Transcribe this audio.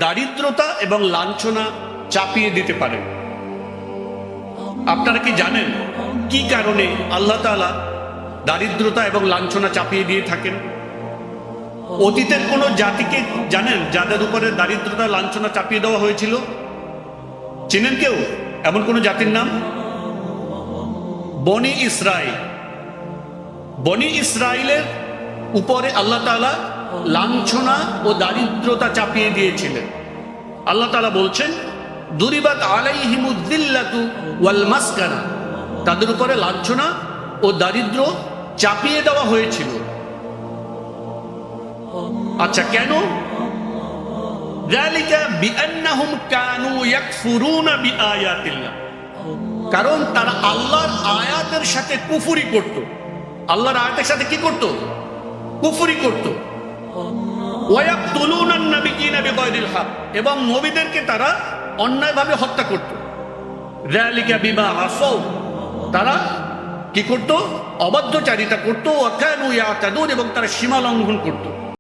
দারিদ্রতা এবং লাঞ্ছনা চাপিয়ে দিতে পারেন। আপনারা কি জানেন কি কারণে আল্লাহ তাআলা দারিদ্রতা এবং লাঞ্ছনা চাপিয়ে দিয়ে থাকেন? অতীতের কোনো জাতিকে জানেন যাদের উপরে দারিদ্রতা লাঞ্ছনা চাপিয়ে দেওয়া হয়েছিল? চেনেন কেউ এমন কোন জাতির নাম? বনি ইসরাইল। বনি ইসরাইলের উপরে আল্লাহ তাআলা লাঞ্ছনা ও দারিদ্রতা চাপিয়ে দিয়েছিলেন। আল্লাহ তাআলা বলছেন, দুরিবাত আলাইহিমুদ যিল্লাতু ওয়াল মাসকানা, তাদের উপরে লাঞ্ছনা ও দারিদ্র চাপিয়ে দেওয়া হয়েছিল। আচ্ছা, কেন? যালিকা বিআন্নাহুম কানু ইয়াকফুরুনা বিআয়াতিল্লাহ, কারণ তারা আল্লাহর আয়াতের সাথে কুফরি করত। আল্লাহর আয়াতের সাথে কি করত? কুফরি করত। ওয়ায়াকতুলুনান নাবিয়্যিনা বিগায়রিল হক, এবং নবীদেরকে তারা অন্যায়ভাবে হত্যা করত। যালিকা বিমা আসাউ, তারা কি করত? অবাধ্যচারিতা করত। ওয়া কানু ইয়াতাদুন, এবং তারা সীমা লঙ্ঘন করত।